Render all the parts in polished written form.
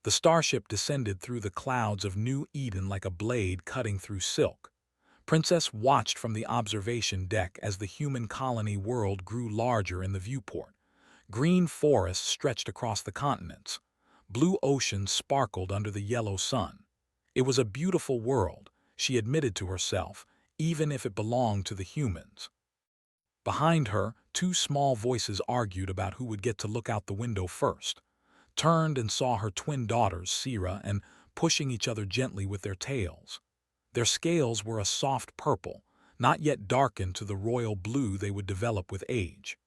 The starship descended through the clouds of New Eden like a blade cutting through silk. Princess watched from the observation deck as the human colony world grew larger in the viewport. Green forests stretched across the continents. Blue oceans sparkled under the yellow sun. It was a beautiful world, she admitted to herself, even if it belonged to the humans. Behind her, two small voices argued about who would get to look out the window first. Turned and saw her twin daughters, Sira, and pushing each other gently with their tails. Their scales were a soft purple, not yet darkened to the royal blue they would develop with age.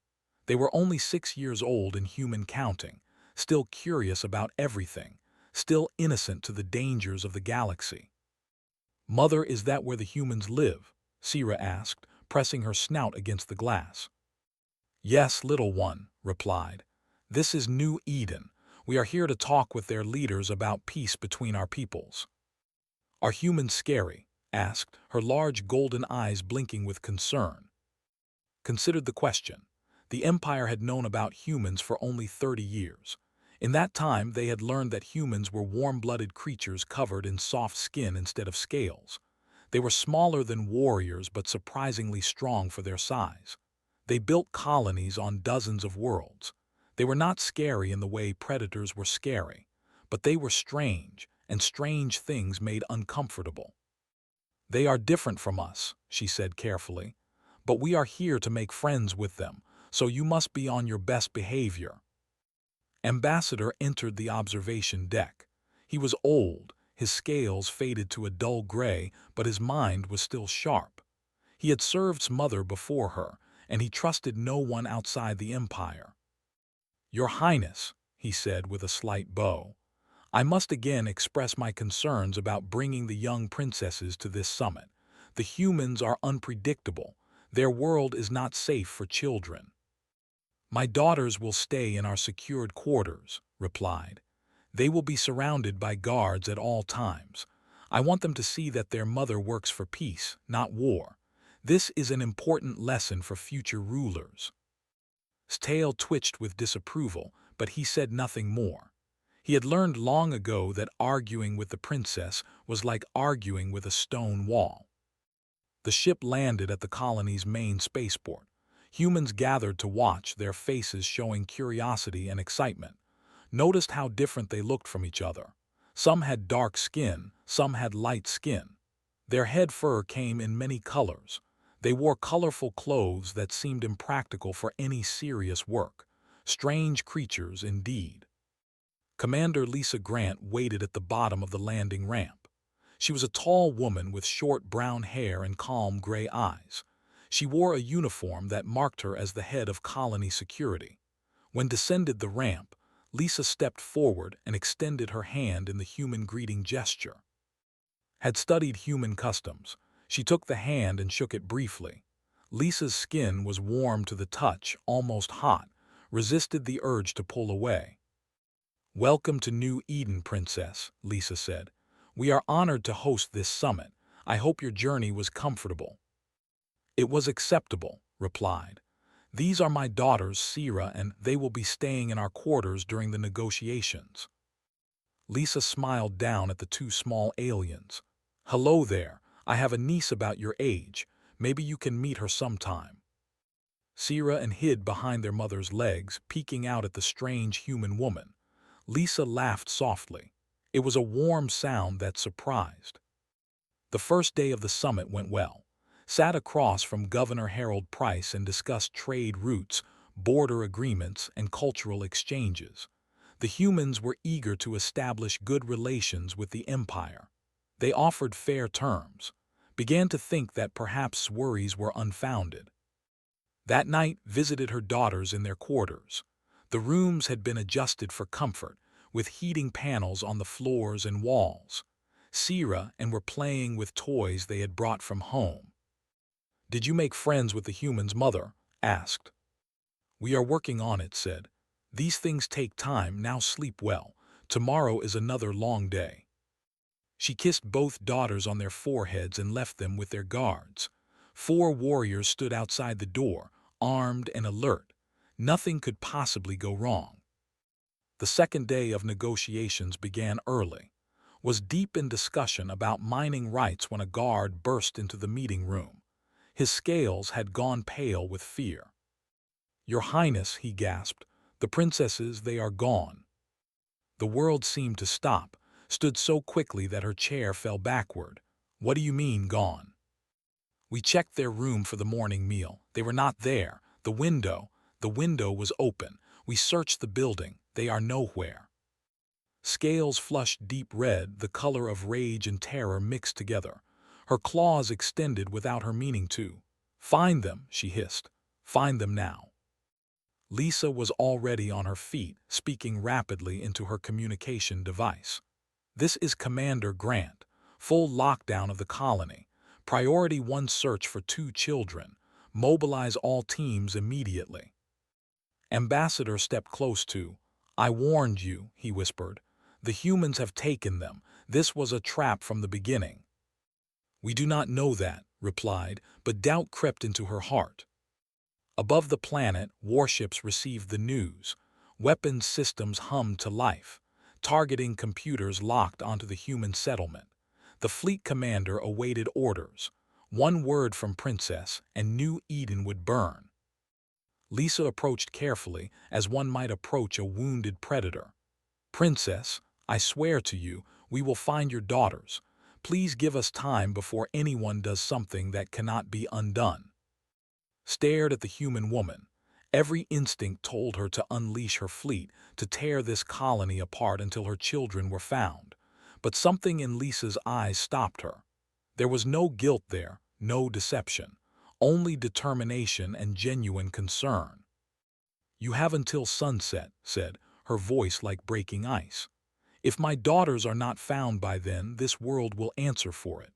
They were only 6 years old in human counting, still curious about everything, still innocent to the dangers of the galaxy. "Mother, is that where the humans live?" Sira asked, pressing her snout against the glass. "Yes, little one," replied. "This is New Eden. We are here to talk with their leaders about peace between our peoples." "Are humans scary?" asked, her large golden eyes blinking with concern. Considered the question. The Empire had known about humans for only 30 years. In that time, they had learned that humans were warm-blooded creatures covered in soft skin instead of scales. They were smaller than warriors but surprisingly strong for their size. They built colonies on dozens of worlds. They were not scary in the way predators were scary, but they were strange, and strange things made uncomfortable. "They are different from us," she said carefully, "but we are here to make friends with them, so you must be on your best behavior." Ambassador entered the observation deck. He was old, his scales faded to a dull gray, but his mind was still sharp. He had served mother before her, and he trusted no one outside the Empire. "Your Highness," he said with a slight bow, "I must again express my concerns about bringing the young princesses to this summit. The humans are unpredictable. Their world is not safe for children." "My daughters will stay in our secured quarters," replied. "They will be surrounded by guards at all times. I want them to see that their mother works for peace, not war. This is an important lesson for future rulers." His tail twitched with disapproval, but he said nothing more. He had learned long ago that arguing with the princess was like arguing with a stone wall. The ship landed at the colony's main spaceport. Humans gathered to watch, their faces showing curiosity and excitement. Noticed how different they looked from each other. Some had dark skin, some had light skin. Their head fur came in many colors. They wore colorful clothes that seemed impractical for any serious work. Strange creatures indeed. Commander Lisa Grant waited at the bottom of the landing ramp. She was a tall woman with short brown hair and calm gray eyes. She wore a uniform that marked her as the head of colony security. When descended the ramp, Lisa stepped forward and extended her hand in the human greeting gesture. Had studied human customs. She took the hand and shook it briefly. Lisa's skin was warm to the touch, almost hot, resisted the urge to pull away. "Welcome to New Eden, Princess," Lisa said. "We are honored to host this summit. I hope your journey was comfortable." "It was acceptable," replied. "These are my daughters, Sira, and they will be staying in our quarters during the negotiations." Lisa smiled down at the two small aliens. "Hello there. I have a niece about your age. Maybe you can meet her sometime." Sira and hid behind their mother's legs, peeking out at the strange human woman. Lisa laughed softly. It was a warm sound that surprised. The first day of the summit went well. Sat across from Governor Harold Price and discussed trade routes, border agreements, and cultural exchanges. The humans were eager to establish good relations with the Empire. They offered fair terms. Began to think that perhaps worries were unfounded. That night visited her daughters in their quarters. The rooms had been adjusted for comfort, with heating panels on the floors and walls. Sira and were playing with toys they had brought from home. "Did you make friends with the human's mother?" asked. "We are working on it," said. "These things take time, now sleep well. Tomorrow is another long day." She kissed both daughters on their foreheads and left them with their guards. 4 warriors stood outside the door, armed and alert. Nothing could possibly go wrong. The second day of negotiations began early, was deep in discussion about mining rights when a guard burst into the meeting room. His scales had gone pale with fear. "Your Highness," he gasped, "the princesses, they are gone." The world seemed to stop, stood so quickly that her chair fell backward. "What do you mean, gone?" "We checked their room for the morning meal. They were not there. The window was open. We searched the building. They are nowhere." Scales flushed deep red, the color of rage and terror mixed together. Her claws extended without her meaning to. "Find them," she hissed. "Find them now." Lisa was already on her feet, speaking rapidly into her communication device. "This is Commander Grant. Full lockdown of the colony. Priority 1 search for 2 children. Mobilize all teams immediately." Ambassador stepped close to. "I warned you," he whispered. "The humans have taken them. This was a trap from the beginning." "We do not know that," replied, but doubt crept into her heart. Above the planet, warships received the news. Weapons systems hummed to life. Targeting computers locked onto the human settlement. The fleet commander awaited orders. One word from Princess, and New Eden would burn. Lisa approached carefully, as one might approach a wounded predator. "Princess, I swear to you, we will find your daughters. Please give us time before anyone does something that cannot be undone." Stared at the human woman. Every instinct told her to unleash her fleet, to tear this colony apart until her children were found. But something in Lisa's eyes stopped her. There was no guilt there, no deception, only determination and genuine concern. "You have until sunset," said, her voice like breaking ice. "If my daughters are not found by then, this world will answer for it."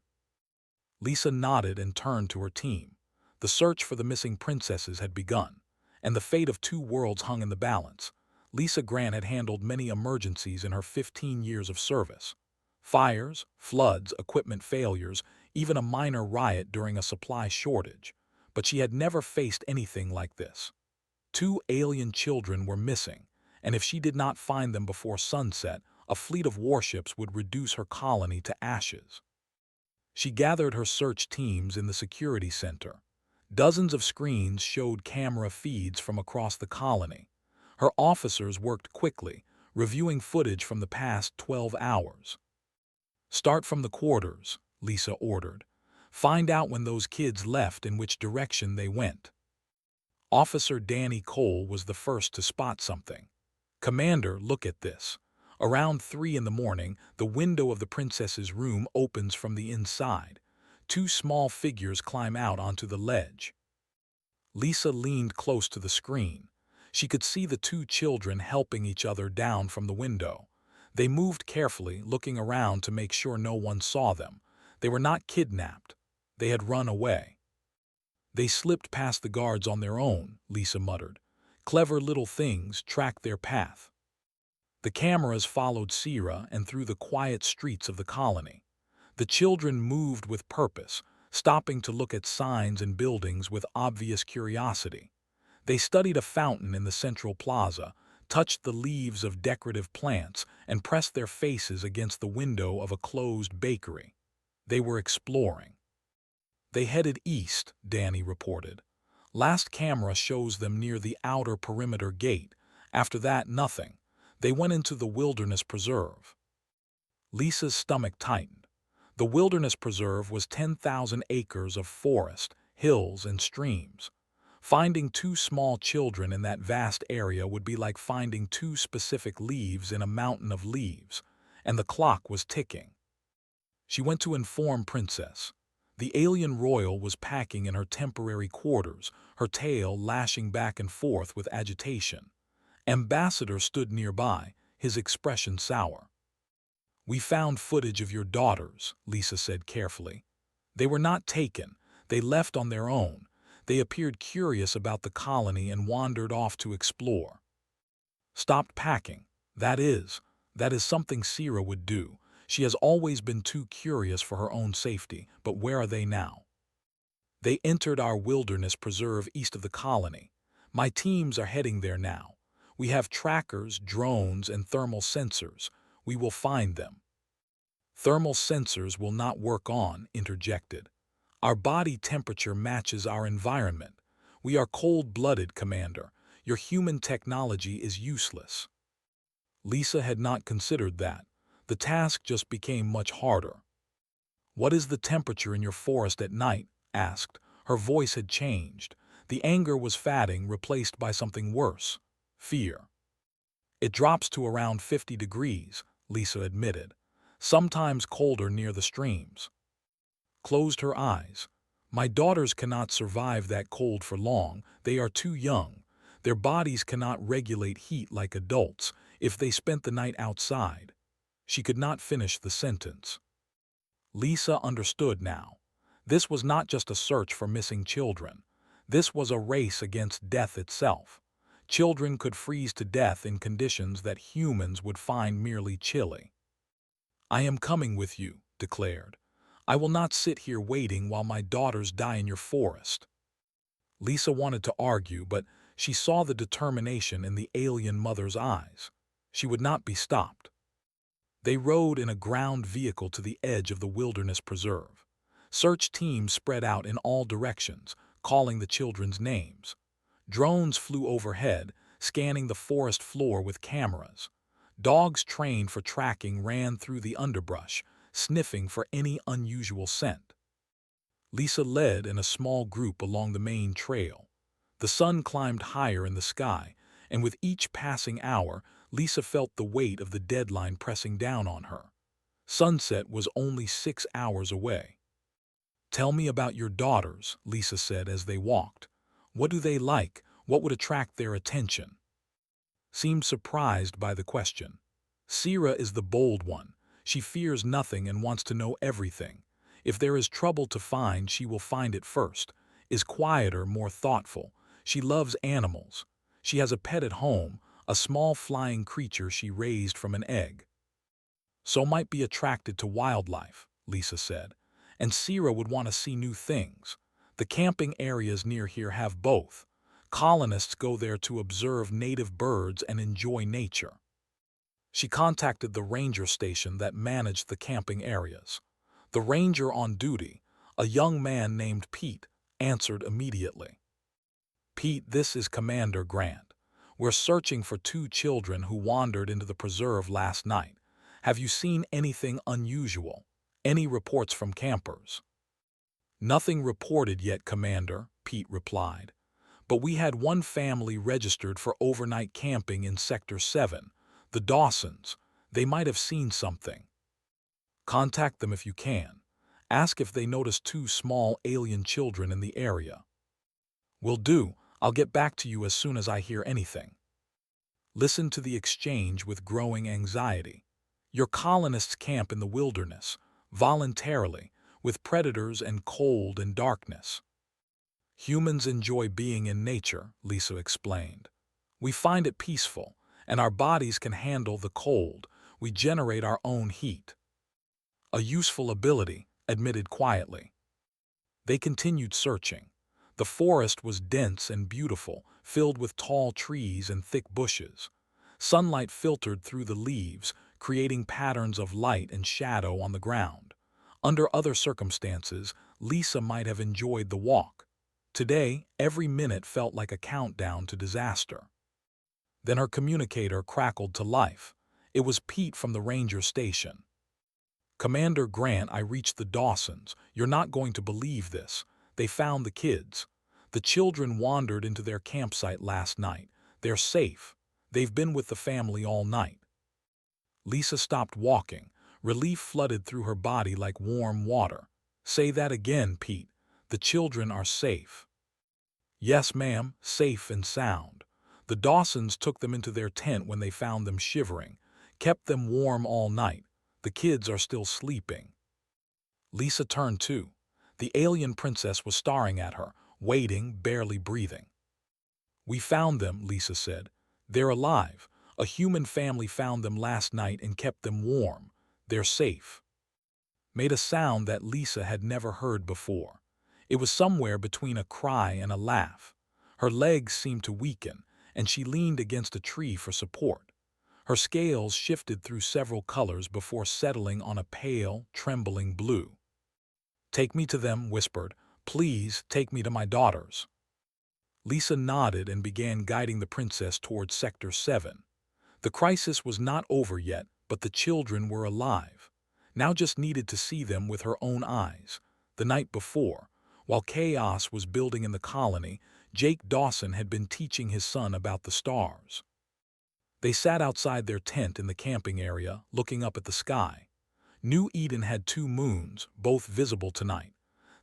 Lisa nodded and turned to her team. The search for the missing princesses had begun, and the fate of 2 worlds hung in the balance. Lisa Grant had handled many emergencies in her 15 years of service. Fires, floods, equipment failures, even a minor riot during a supply shortage. But she had never faced anything like this. 2 alien children were missing, and if she did not find them before sunset, a fleet of warships would reduce her colony to ashes. She gathered her search teams in the security center. Dozens of screens showed camera feeds from across the colony. Her officers worked quickly, reviewing footage from the past 12 hours. "Start from the quarters," Lisa ordered. "Find out when those kids left and which direction they went." Officer Danny Cole was the first to spot something. "Commander, look at this." Around 3 in the morning, the window of the princess's room opens from the inside. 2 small figures climb out onto the ledge. Lisa leaned close to the screen. She could see the 2 children helping each other down from the window. They moved carefully, looking around to make sure no one saw them. They were not kidnapped. They had run away. "They slipped past the guards on their own," Lisa muttered. "Clever little things tracked their path." The cameras followed Sierra and through the quiet streets of the colony. The children moved with purpose, stopping to look at signs and buildings with obvious curiosity. They studied a fountain in the central plaza, touched the leaves of decorative plants, and pressed their faces against the window of a closed bakery. They were exploring. "They headed east," Danny reported. "Last camera shows them near the outer perimeter gate. After that, nothing. They went into the wilderness preserve." Lisa's stomach tightened. The wilderness preserve was 10,000 acres of forest, hills, and streams. Finding 2 small children in that vast area would be like finding 2 specific leaves in a mountain of leaves, and the clock was ticking. She went to inform Princess. The alien royal was packing in her temporary quarters, her tail lashing back and forth with agitation. Ambassador stood nearby, his expression sour. "We found footage of your daughters," Lisa said carefully. "They were not taken. They left on their own. They appeared curious about the colony and wandered off to explore." "Stopped packing. That is something Sierra would do. She has always been too curious for her own safety, but where are they now?" "They entered our wilderness preserve east of the colony. My teams are heading there now. We have trackers, drones, and thermal sensors. We will find them. Thermal sensors will not work on, interjected. Our body temperature matches our environment. We are cold-blooded, Commander. Your human technology is useless. Lisa had not considered that. The task just became much harder. What is the temperature in your forest at night? Asked. Her voice had changed. The anger was fading, replaced by something worse. Fear. It drops to around 50 degrees, Lisa admitted. Sometimes colder near the streams. Closed her eyes. My daughters cannot survive that cold for long. They are too young. Their bodies cannot regulate heat like adults if they spent the night outside. She could not finish the sentence. Lisa understood now. This was not just a search for missing children. This was a race against death itself. Children could freeze to death in conditions that humans would find merely chilly. I am coming with you, declared. I will not sit here waiting while my daughters die in your forest. Lisa wanted to argue, but she saw the determination in the alien mother's eyes. She would not be stopped. They rode in a ground vehicle to the edge of the wilderness preserve. Search teams spread out in all directions, calling the children's names. Drones flew overhead, scanning the forest floor with cameras. Dogs trained for tracking ran through the underbrush, sniffing for any unusual scent. Lisa led in a small group along the main trail. The sun climbed higher in the sky, and with each passing hour, Lisa felt the weight of the deadline pressing down on her. Sunset was only 6 hours away. Tell me about your daughters, Lisa said as they walked. What do they like? What would attract their attention? Seemed surprised by the question. Sira is the bold one. She fears nothing and wants to know everything. If there is trouble to find, she will find it first. Is quieter, more thoughtful. She loves animals. She has a pet at home, a small flying creature she raised from an egg. So might be attracted to wildlife, Lisa said. And Sira would want to see new things. The camping areas near here have both. Colonists go there to observe native birds and enjoy nature. She contacted the ranger station that managed the camping areas. The ranger on duty, a young man named Pete, answered immediately. Pete, this is Commander Grant. We're searching for 2 children who wandered into the preserve last night. Have you seen anything unusual? Any reports from campers? Nothing reported yet, Commander, Pete replied. But we had one family registered for overnight camping in Sector 7, the Dawsons. They might have seen something. Contact them if you can. Ask if they noticed 2 small alien children in the area. Will do. I'll get back to you as soon as I hear anything. Listen to the exchange with growing anxiety. Your colonists camp in the wilderness, voluntarily, with predators and cold and darkness. Humans enjoy being in nature, Lisa explained. We find it peaceful, and our bodies can handle the cold. We generate our own heat. A useful ability, admitted quietly. They continued searching. The forest was dense and beautiful, filled with tall trees and thick bushes. Sunlight filtered through the leaves, creating patterns of light and shadow on the ground. Under other circumstances, Lisa might have enjoyed the walk. Today, every minute felt like a countdown to disaster. Then her communicator crackled to life. It was Pete from the ranger station. Commander Grant, I reached the Dawsons. You're not going to believe this. They found the kids. The children wandered into their campsite last night. They're safe. They've been with the family all night. Lisa stopped walking. Relief flooded through her body like warm water. Say that again, Pete. The children are safe. Yes, ma'am, safe and sound. The Dawsons took them into their tent when they found them shivering, kept them warm all night. The kids are still sleeping. Lisa turned too. The alien princess was staring at her, waiting, barely breathing. We found them, Lisa said. They're alive. A human family found them last night and kept them warm. They're safe. Made a sound that Lisa had never heard before. It was somewhere between a cry and a laugh. Her legs seemed to weaken, and she leaned against a tree for support. Her scales shifted through several colors before settling on a pale, trembling blue. "Take me to them," whispered. "Please take me to my daughters." Lisa nodded and began guiding the princess towards Sector 7. The crisis was not over yet, but the children were alive. Now just needed to see them with her own eyes. The night before, while chaos was building in the colony, Jake Dawson had been teaching his son about the stars. They sat outside their tent in the camping area, looking up at the sky. New Eden had 2 moons, both visible tonight.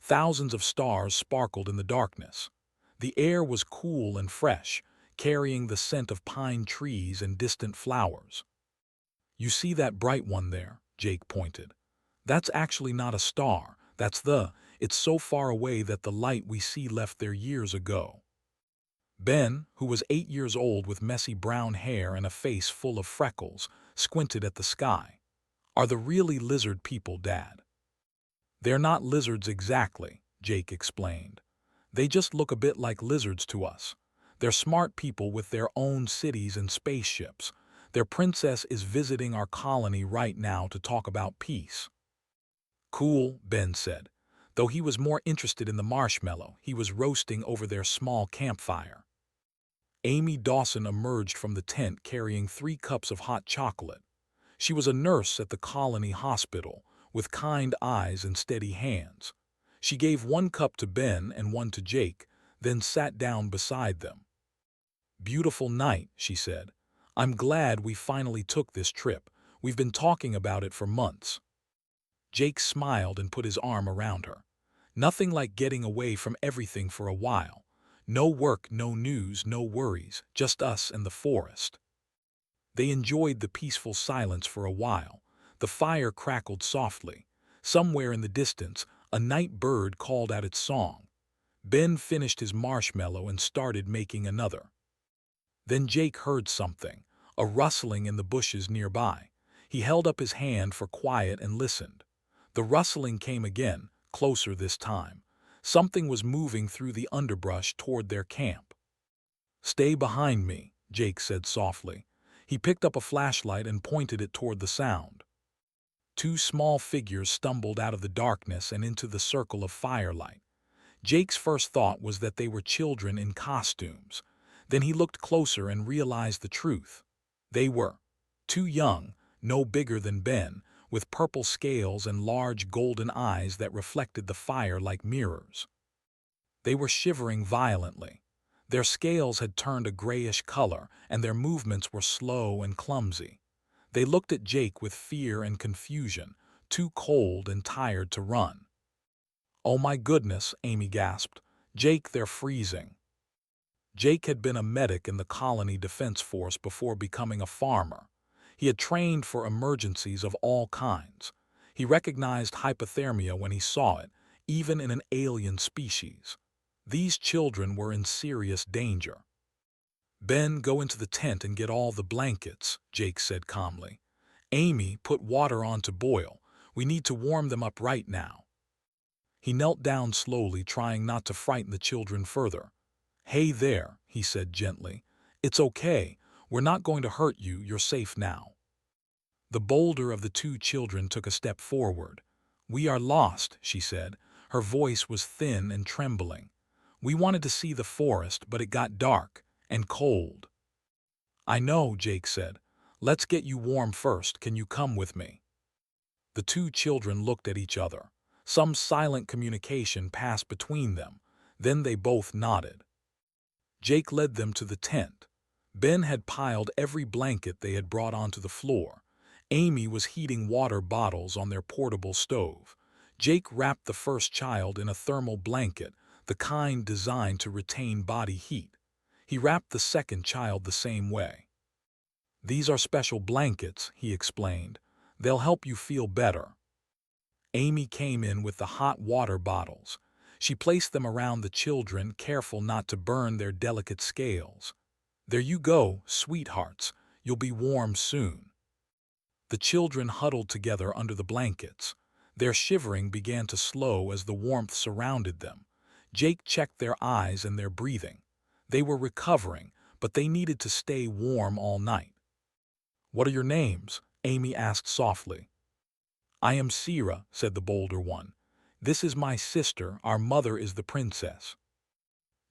Thousands of stars sparkled in the darkness. The air was cool and fresh, carrying the scent of pine trees and distant flowers. "You see that bright one there?" Jake pointed. "That's actually not a star. It's so far away that the light we see left there years ago." Ben, who was 8 years old with messy brown hair and a face full of freckles, squinted at the sky. "Are the really lizard people, Dad?" "They're not lizards exactly," Jake explained. "They just look a bit like lizards to us. They're smart people with their own cities and spaceships. Their princess is visiting our colony right now to talk about peace." "Cool," Ben said. Though he was more interested in the marshmallow he was roasting over their small campfire. Amy Dawson emerged from the tent carrying 3 cups of hot chocolate. She was a nurse at the colony hospital, with kind eyes and steady hands. She gave 1 cup to Ben and 1 to Jake, then sat down beside them. "Beautiful night," she said. "I'm glad we finally took this trip. We've been talking about it for months." Jake smiled and put his arm around her. "Nothing like getting away from everything for a while. No work, no news, no worries, just us and the forest." They enjoyed the peaceful silence for a while. The fire crackled softly. Somewhere in the distance, a night bird called out its song. Ben finished his marshmallow and started making another. Then Jake heard something, a rustling in the bushes nearby. He held up his hand for quiet and listened. The rustling came again, closer this time. Something was moving through the underbrush toward their camp. "Stay behind me," Jake said softly. He picked up a flashlight and pointed it toward the sound. 2 small figures stumbled out of the darkness and into the circle of firelight. Jake's first thought was that they were children in costumes. Then he looked closer and realized the truth. They were 2 young, no bigger than Ben, with purple scales and large golden eyes that reflected the fire like mirrors. They were shivering violently. Their scales had turned a grayish color, and their movements were slow and clumsy. They looked at Jake with fear and confusion, too cold and tired to run. "Oh my goodness," Amy gasped. "Jake, they're freezing." Jake had been a medic in the colony defense force before becoming a farmer. He had trained for emergencies of all kinds. He recognized hypothermia when he saw it, even in an alien species. These children were in serious danger. "Ben, go into the tent and get all the blankets," Jake said calmly. "Amy, put water on to boil. We need to warm them up right now." He knelt down slowly, trying not to frighten the children further. "Hey there," he said gently. "It's okay. We're not going to hurt you. You're safe now." The bolder of the 2 children took a step forward. "We are lost," she said. Her voice was thin and trembling. "We wanted to see the forest, but it got dark and cold." "I know," Jake said. "Let's get you warm first. Can you come with me?" The 2 children looked at each other. Some silent communication passed between them. Then they both nodded. Jake led them to the tent. Ben had piled every blanket they had brought onto the floor. Amy was heating water bottles on their portable stove. Jake wrapped the first child in a thermal blanket, the kind designed to retain body heat. He wrapped the second child the same way. "These are special blankets," he explained. "They'll help you feel better." Amy came in with the hot water bottles. She placed them around the children, careful not to burn their delicate scales. "There you go, sweethearts. You'll be warm soon." The children huddled together under the blankets. Their shivering began to slow as the warmth surrounded them. Jake checked their eyes and their breathing. They were recovering, but they needed to stay warm all night. "What are your names?" Amy asked softly. "I am Sira," said the bolder one. "This is my sister, our mother is the princess."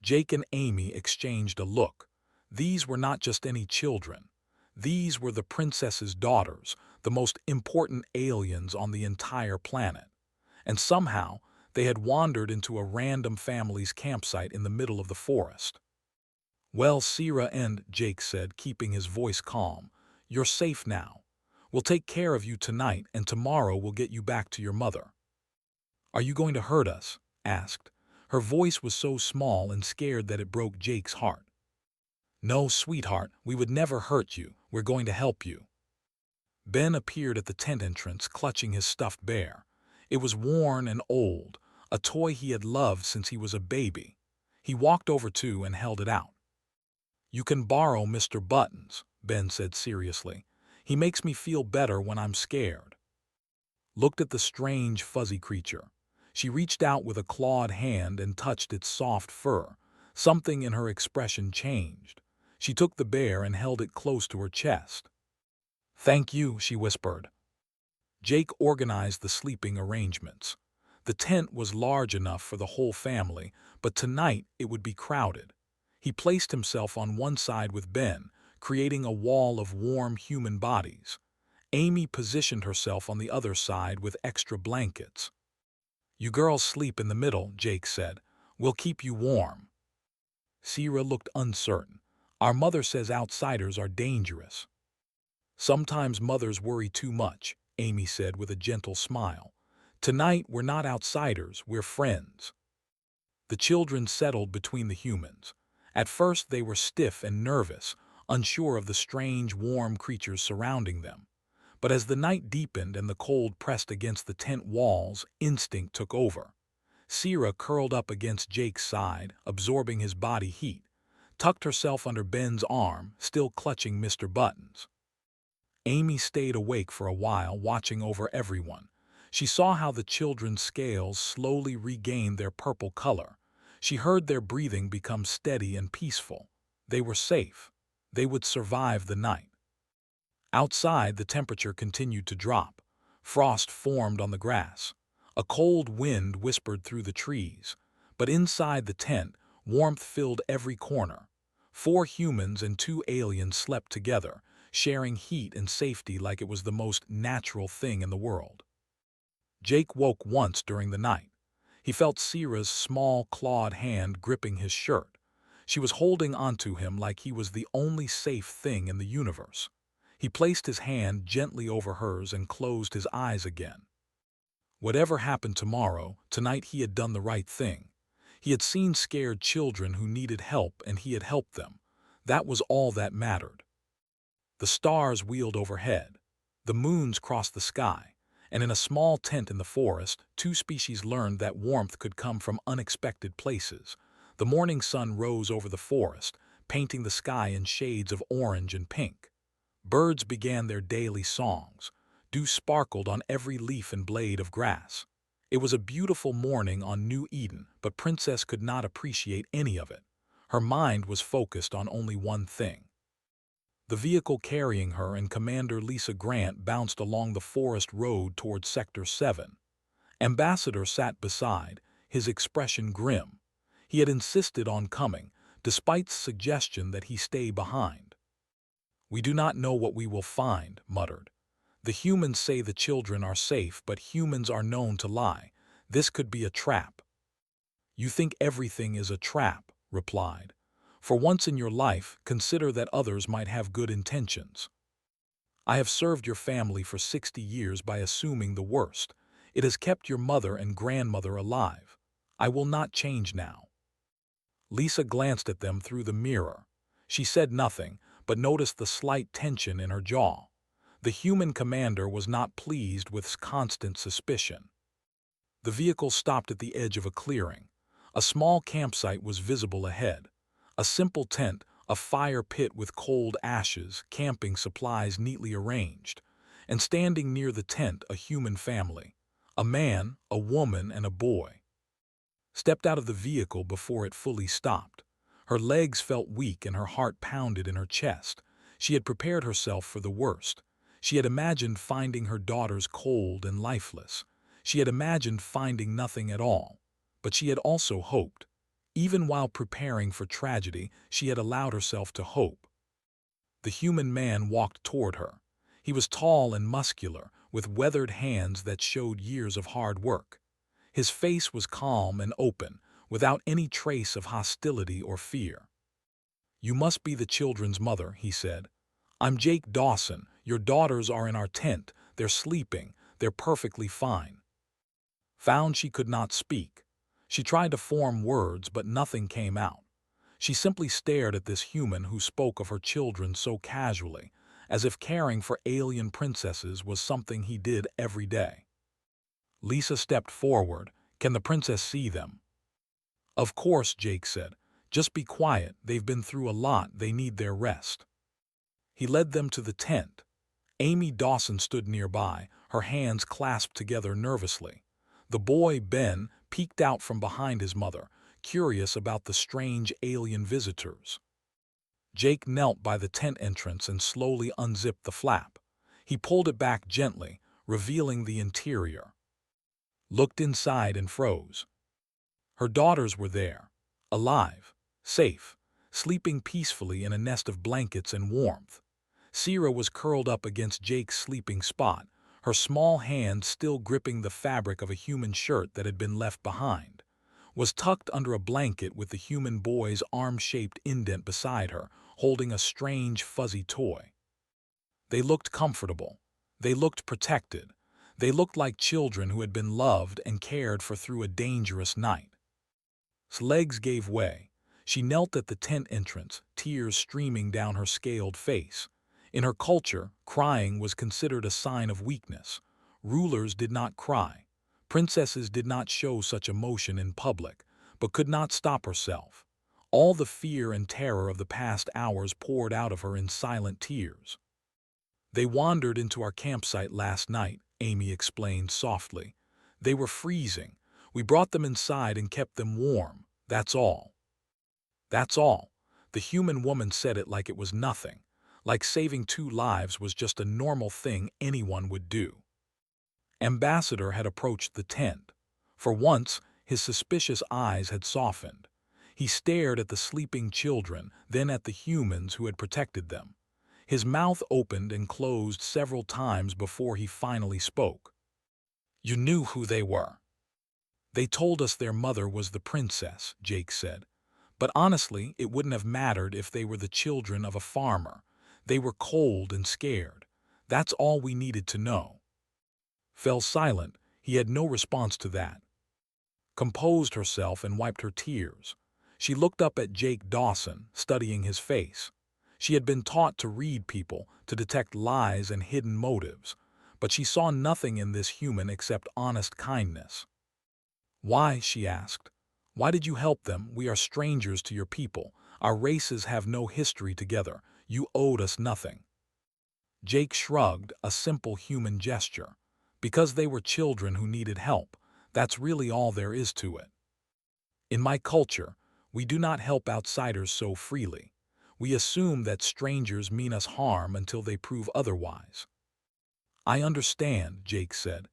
Jake and Amy exchanged a look. These were not just any children. These were the princess's daughters, the most important aliens on the entire planet. And somehow, they had wandered into a random family's campsite in the middle of the forest. "Well, Sira and," Jake said, keeping his voice calm, "you're safe now. We'll take care of you tonight, and tomorrow we'll get you back to your mother." "Are you going to hurt us?" asked. Her voice was so small and scared that it broke Jake's heart. "No, sweetheart, we would never hurt you. We're going to help you." Ben appeared at the tent entrance, clutching his stuffed bear. It was worn and old, a toy he had loved since he was a baby. He walked over to and held it out. "You can borrow Mr. Buttons," Ben said seriously. "He makes me feel better when I'm scared." Looked at the strange, fuzzy creature. She reached out with a clawed hand and touched its soft fur. Something in her expression changed. She took the bear and held it close to her chest. "Thank you," she whispered. Jake organized the sleeping arrangements. The tent was large enough for the whole family, but tonight it would be crowded. He placed himself on one side with Ben, creating a wall of warm human bodies. Amy positioned herself on the other side with extra blankets. "You girls sleep in the middle," Jake said. "We'll keep you warm." Sierra looked uncertain. "Our mother says outsiders are dangerous." "Sometimes mothers worry too much," Amy said with a gentle smile. "Tonight we're not outsiders, we're friends." The children settled between the humans. At first they were stiff and nervous, unsure of the strange, warm creatures surrounding them. But as the night deepened and the cold pressed against the tent walls, instinct took over. Sierra curled up against Jake's side, absorbing his body heat, tucked herself under Ben's arm, still clutching Mr. Buttons. Amy stayed awake for a while, watching over everyone. She saw how the children's scales slowly regained their purple color. She heard their breathing become steady and peaceful. They were safe. They would survive the night. Outside, the temperature continued to drop. Frost formed on the grass. A cold wind whispered through the trees. But inside the tent, warmth filled every corner. 4 humans and 2 aliens slept together, sharing heat and safety like it was the most natural thing in the world. Jake woke once during the night. He felt Sierra's small, clawed hand gripping his shirt. She was holding onto him like he was the only safe thing in the universe. He placed his hand gently over hers and closed his eyes again. Whatever happened tomorrow, tonight he had done the right thing. He had seen scared children who needed help and he had helped them. That was all that mattered. The stars wheeled overhead. The moons crossed the sky. And in a small tent in the forest, 2 species learned that warmth could come from unexpected places. The morning sun rose over the forest, painting the sky in shades of orange and pink. Birds began their daily songs. Dew sparkled on every leaf and blade of grass. It was a beautiful morning on New Eden, but Princess could not appreciate any of it. Her mind was focused on only one thing. The vehicle carrying her and Commander Lisa Grant bounced along the forest road toward Sector 7. Ambassador sat beside, his expression grim. He had insisted on coming, despite the suggestion that he stay behind. "We do not know what we will find," muttered. "The humans say the children are safe, but humans are known to lie. This could be a trap." "You think everything is a trap," replied. "For once in your life, consider that others might have good intentions. I have served your family for 60 years by assuming the worst. It has kept your mother and grandmother alive. I will not change now." Lisa glanced at them through the mirror. She said nothing, but noticed the slight tension in her jaw. The human commander was not pleased with constant suspicion. The vehicle stopped at the edge of a clearing. A small campsite was visible ahead. A simple tent, a fire pit with cold ashes, camping supplies neatly arranged. And standing near the tent, a human family. A man, a woman, and a boy. Stepped out of the vehicle before it fully stopped. Her legs felt weak and her heart pounded in her chest. She had prepared herself for the worst. She had imagined finding her daughters cold and lifeless. She had imagined finding nothing at all. But she had also hoped. Even while preparing for tragedy, she had allowed herself to hope. The human man walked toward her. He was tall and muscular, with weathered hands that showed years of hard work. His face was calm and open, without any trace of hostility or fear. "You must be the children's mother," he said. "I'm Jake Dawson. Your daughters are in our tent. They're sleeping. They're perfectly fine." Found she could not speak. She tried to form words, but nothing came out. She simply stared at this human who spoke of her children so casually, as if caring for alien princesses was something he did every day. Lisa stepped forward. "Can the princess see them?" "Of course," Jake said. "Just be quiet. They've been through a lot. They need their rest." He led them to the tent. Amy Dawson stood nearby, her hands clasped together nervously. The boy, Ben, peeked out from behind his mother, curious about the strange alien visitors. Jake knelt by the tent entrance and slowly unzipped the flap. He pulled it back gently, revealing the interior. Looked inside and froze. Her daughters were there, alive, safe, sleeping peacefully in a nest of blankets and warmth. Sierra was curled up against Jake's sleeping spot, her small hand still gripping the fabric of a human shirt that had been left behind. Was tucked under a blanket with the human boy's arm-shaped indent beside her, holding a strange, fuzzy toy. They looked comfortable. They looked protected. They looked like children who had been loved and cared for through a dangerous night. His legs gave way. She knelt at the tent entrance, tears streaming down her scaled face. In her culture, crying was considered a sign of weakness. Rulers did not cry. Princesses did not show such emotion in public, but could not stop herself. All the fear and terror of the past hours poured out of her in silent tears. "They wandered into our campsite last night," Amy explained softly. "They were freezing. We brought them inside and kept them warm. That's all." That's all. The human woman said it like it was nothing, like saving 2 lives was just a normal thing anyone would do. Ambassador had approached the tent. For once, his suspicious eyes had softened. He stared at the sleeping children, then at the humans who had protected them. His mouth opened and closed several times before he finally spoke. "You knew who they were." "They told us their mother was the princess," Jake said. "But honestly, it wouldn't have mattered if they were the children of a farmer. They were cold and scared. That's all we needed to know." Fell silent. He had no response to that. Composed herself and wiped her tears. She looked up at Jake Dawson, studying his face. She had been taught to read people, to detect lies and hidden motives, but she saw nothing in this human except honest kindness. "Why?" she asked. "Why did you help them? We are strangers to your people. Our races have no history together. You owed us nothing." Jake shrugged, a simple human gesture. "Because they were children who needed help. That's really all there is to it. In my culture, we do not help outsiders so freely. We assume that strangers mean us harm until they prove otherwise." "I understand," Jake said.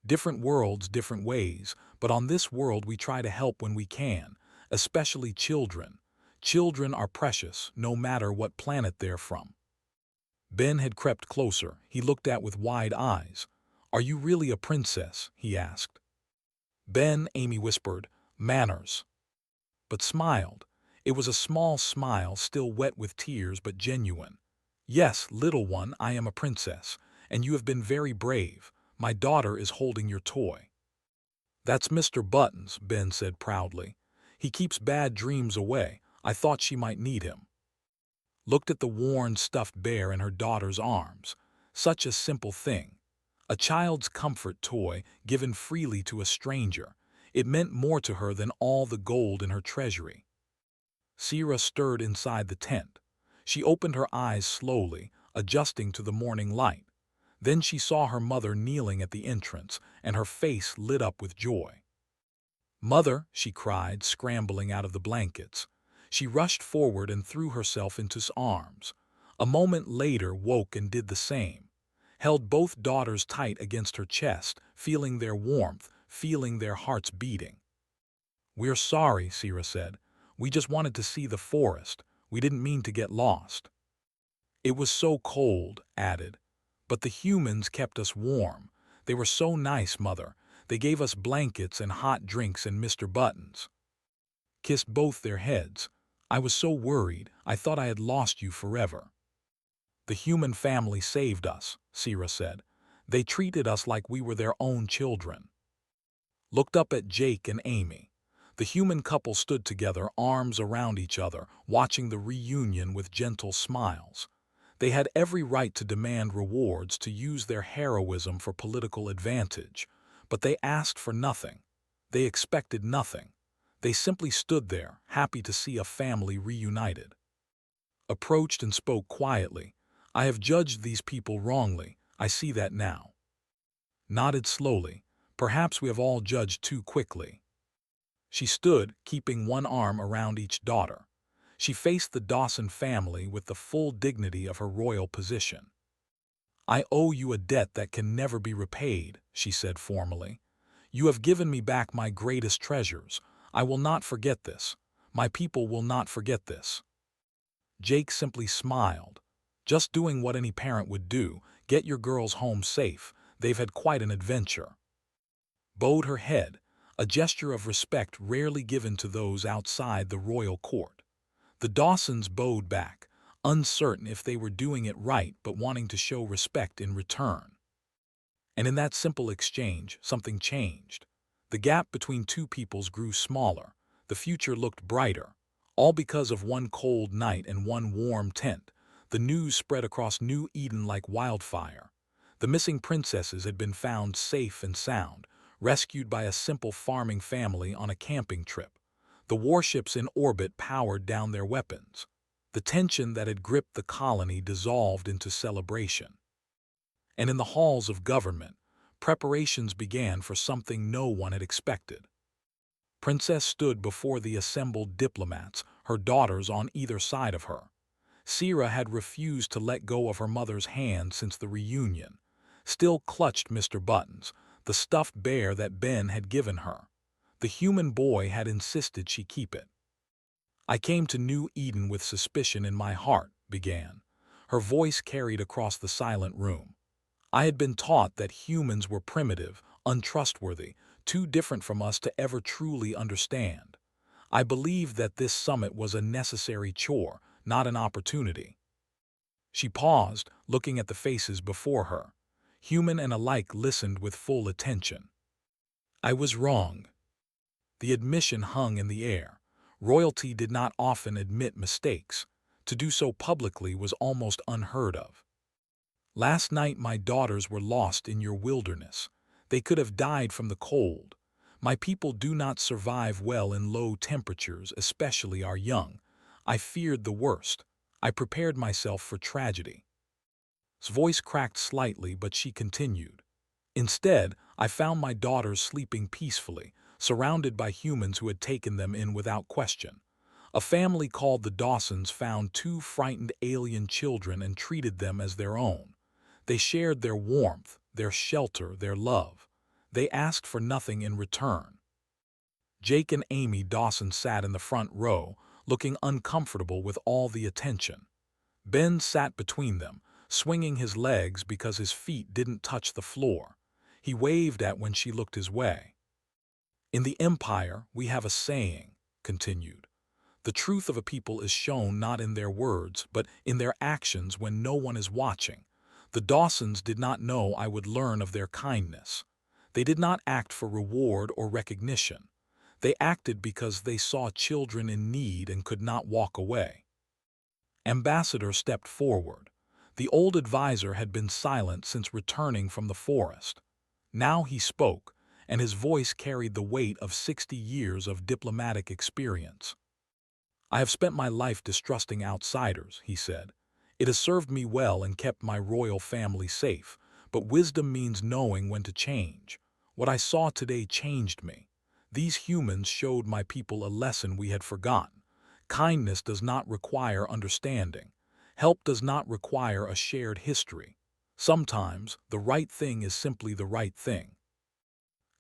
"Different worlds, different ways, but on this world we try to help when we can, especially children. Children are precious, no matter what planet they're from." Ben had crept closer. He looked at with wide eyes. "Are you really a princess?" he asked. "Ben," Amy whispered, "manners." But smiled. It was a small smile, still wet with tears but genuine. "Yes, little one, I am a princess, and you have been very brave. My daughter is holding your toy." "That's Mr. Buttons," Ben said proudly. "He keeps bad dreams away. I thought she might need him." Looked at the worn, stuffed bear in her daughter's arms. Such a simple thing. A child's comfort toy given freely to a stranger. It meant more to her than all the gold in her treasury. Sierra stirred inside the tent. She opened her eyes slowly, adjusting to the morning light. Then she saw her mother kneeling at the entrance, and her face lit up with joy. "Mother," she cried, scrambling out of the blankets. She rushed forward and threw herself into his arms. A moment later woke and did the same. Held both daughters tight against her chest, feeling their warmth, feeling their hearts beating. "We're sorry," Sierra said. "We just wanted to see the forest. We didn't mean to get lost." "It was so cold," added. "But the humans kept us warm. They were so nice, Mother. They gave us blankets and hot drinks and Mr. Buttons." Kissed both their heads. "I was so worried. I thought I had lost you forever." "The human family saved us," Sierra said. "They treated us like we were their own children." Looked up at Jake and Amy. The human couple stood together, arms around each other, watching the reunion with gentle smiles. They had every right to demand rewards, to use their heroism for political advantage, but they asked for nothing. They expected nothing. They simply stood there, happy to see a family reunited. Approached and spoke quietly. "I have judged these people wrongly. I see that now." Nodded slowly. "Perhaps we have all judged too quickly." She stood, keeping one arm around each daughter. She faced the Dawson family with the full dignity of her royal position. "I owe you a debt that can never be repaid," she said formally. "You have given me back my greatest treasures. I will not forget this. My people will not forget this." Jake simply smiled. "Just doing what any parent would do. Get your girls home safe. They've had quite an adventure." Bowed her head, a gesture of respect rarely given to those outside the royal court. The Dawsons bowed back, uncertain if they were doing it right but wanting to show respect in return. And in that simple exchange, something changed. The gap between two peoples grew smaller. The future looked brighter. All because of one cold night and one warm tent, the news spread across New Eden like wildfire. The missing princesses had been found safe and sound, rescued by a simple farming family on a camping trip. The warships in orbit powered down their weapons. The tension that had gripped the colony dissolved into celebration. And in the halls of government, preparations began for something no one had expected. Princess stood before the assembled diplomats, her daughters on either side of her. Sierra had refused to let go of her mother's hand since the reunion, still clutched Mr. Buttons, the stuffed bear that Ben had given her. The human boy had insisted she keep it. "I came to New Eden with suspicion in my heart," began. Her voice carried across the silent room. "I had been taught that humans were primitive, untrustworthy, too different from us to ever truly understand. I believed that this summit was a necessary chore, not an opportunity." She paused, looking at the faces before her. Human and alike listened with full attention. "I was wrong." The admission hung in the air. Royalty did not often admit mistakes. To do so publicly was almost unheard of. "Last night my daughters were lost in your wilderness. They could have died from the cold. My people do not survive well in low temperatures, especially our young. I feared the worst. I prepared myself for tragedy." His voice cracked slightly, but she continued. "Instead, I found my daughters sleeping peacefully, surrounded by humans who had taken them in without question. A family called the Dawsons found two frightened alien children and treated them as their own. They shared their warmth, their shelter, their love. They asked for nothing in return." Jake and Amy Dawson sat in the front row, looking uncomfortable with all the attention. Ben sat between them, swinging his legs because his feet didn't touch the floor. He waved at when she looked his way. "In the Empire, we have a saying," continued. "The truth of a people is shown not in their words, but in their actions when no one is watching. The Dawsons did not know I would learn of their kindness. They did not act for reward or recognition. They acted because they saw children in need and could not walk away." Ambassador stepped forward. The old advisor had been silent since returning from the forest. Now he spoke, and his voice carried the weight of 60 years of diplomatic experience. "I have spent my life distrusting outsiders," he said. "It has served me well and kept my royal family safe, but wisdom means knowing when to change. What I saw today changed me. These humans showed my people a lesson we had forgotten. Kindness does not require understanding. Help does not require a shared history. Sometimes, the right thing is simply the right thing.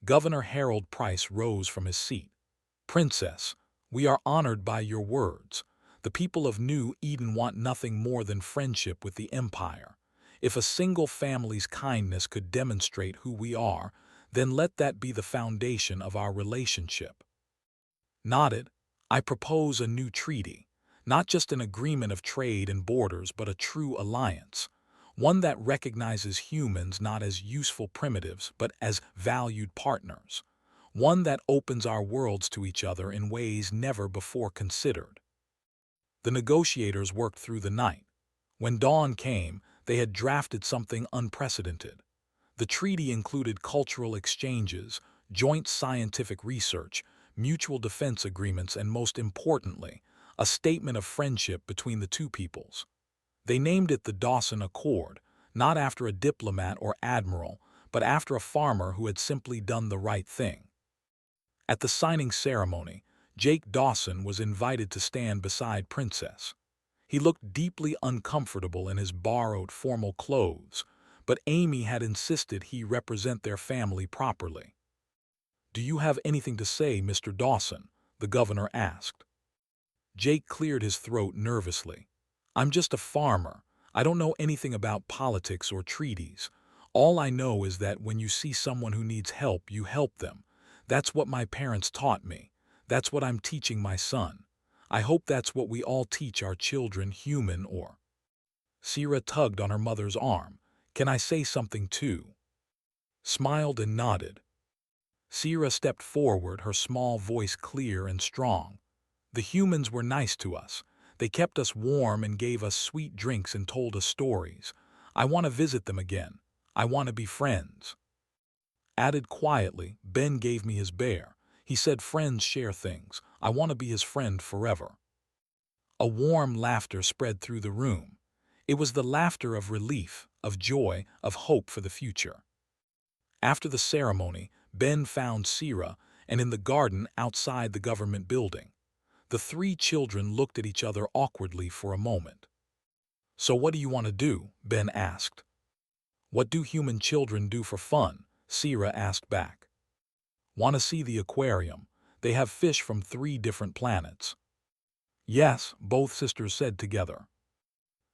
Governor Harold Price rose from his seat. Princess, we are honored by your words. The people of New Eden want nothing more than friendship with the Empire. If a single family's kindness could demonstrate who we are, then let that be the foundation of our relationship. Nodded, I propose a new treaty, not just an agreement of trade and borders, but a true alliance. One that recognizes humans not as useful primitives, but as valued partners. One that opens our worlds to each other in ways never before considered. The negotiators worked through the night. When dawn came, they had drafted something unprecedented. The treaty included cultural exchanges, joint scientific research, mutual defense agreements, and most importantly, a statement of friendship between the two peoples. They named it the Dawson Accord, not after a diplomat or admiral, but after a farmer who had simply done the right thing. At the signing ceremony, Jake Dawson was invited to stand beside Princess. He looked deeply uncomfortable in his borrowed formal clothes, but Amy had insisted he represent their family properly. "Do you have anything to say, Mr. Dawson?" the governor asked. Jake cleared his throat nervously. "I'm just a farmer. I don't know anything about politics or treaties. All I know is that when you see someone who needs help, you help them. That's what my parents taught me. That's what I'm teaching my son. I hope that's what we all teach our children, human or..." Sierra tugged on her mother's arm. "Can I say something too?" Smiled and nodded. Sierra stepped forward, her small voice clear and strong. "The humans were nice to us. They kept us warm and gave us sweet drinks and told us stories. I want to visit them again. I want to be friends." Added quietly, "Ben gave me his bear. He said friends share things. I want to be his friend forever." A warm laughter spread through the room. It was the laughter of relief, of joy, of hope for the future. After the ceremony, Ben found Sierra, and in the garden outside the government building. The three children looked at each other awkwardly for a moment. "So what do you want to do?" Ben asked. "What do human children do for fun?" Sierra asked back. "Want to see the aquarium? They have fish from 3 different planets." "Yes," both sisters said together.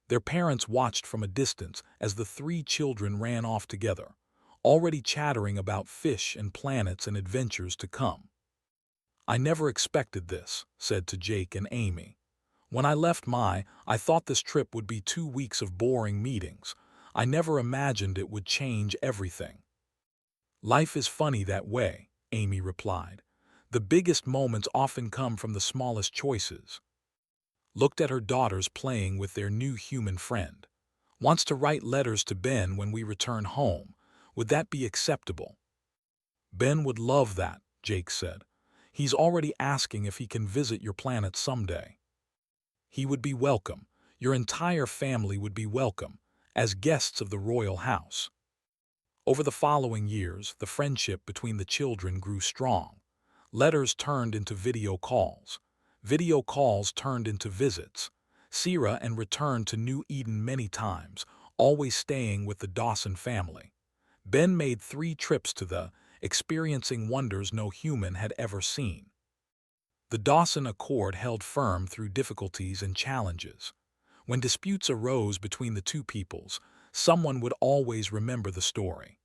Their parents watched from a distance as the 3 children ran off together, already chattering about fish and planets and adventures to come. "I never expected this," said to Jake and Amy. "When I left I thought this trip would be 2 weeks of boring meetings. I never imagined it would change everything." "Life is funny that way," Amy replied. "The biggest moments often come from the smallest choices." Looked at her daughters playing with their new human friend. "Wants to write letters to Ben when we return home. Would that be acceptable?" "Ben would love that," Jake said. "He's already asking if he can visit your planet someday." "He would be welcome. Your entire family would be welcome, as guests of the royal house." Over the following years, the friendship between the children grew strong. Letters turned into video calls. Video calls turned into visits. Sierra and returned to New Eden many times, always staying with the Dawson family. Ben made 3 trips to experiencing wonders no human had ever seen. The Dawson Accord held firm through difficulties and challenges. When disputes arose between the two peoples, someone would always remember the story.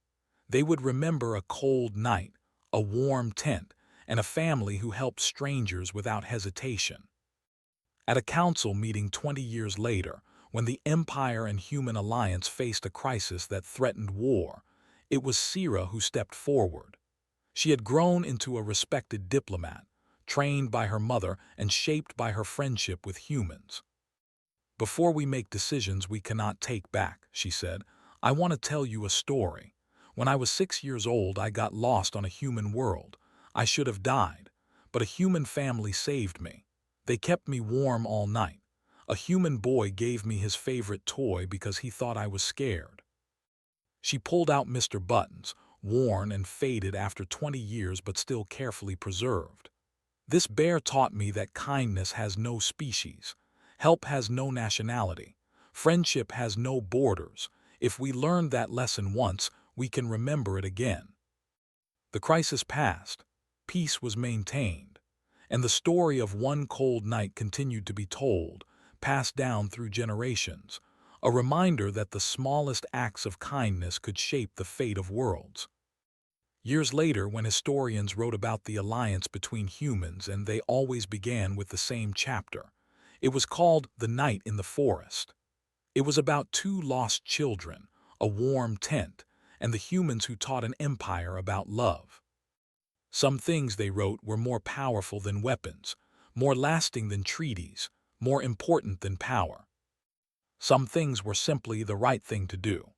They would remember a cold night, a warm tent, and a family who helped strangers without hesitation. At a council meeting 20 years later, when the Empire and Human Alliance faced a crisis that threatened war, it was Sierra who stepped forward. She had grown into a respected diplomat, trained by her mother and shaped by her friendship with humans. "Before we make decisions we cannot take back," she said, "I want to tell you a story. When I was 6 years old, I got lost on a human world. I should have died, but a human family saved me. They kept me warm all night. A human boy gave me his favorite toy because he thought I was scared." She pulled out Mr. Buttons, worn and faded after 20 years but still carefully preserved. This bear taught me that kindness has no species, help has no nationality, friendship has no borders. If we learned that lesson once, we can remember it again. The crisis passed, peace was maintained, and the story of one cold night continued to be told, passed down through generations, a reminder that the smallest acts of kindness could shape the fate of worlds. Years later, when historians wrote about the alliance between humans, and they always began with the same chapter, it was called The Night in the Forest. It was about two lost children, a warm tent, and the humans who taught an empire about love. Some things, they wrote, were more powerful than weapons, more lasting than treaties, more important than power. Some things were simply the right thing to do.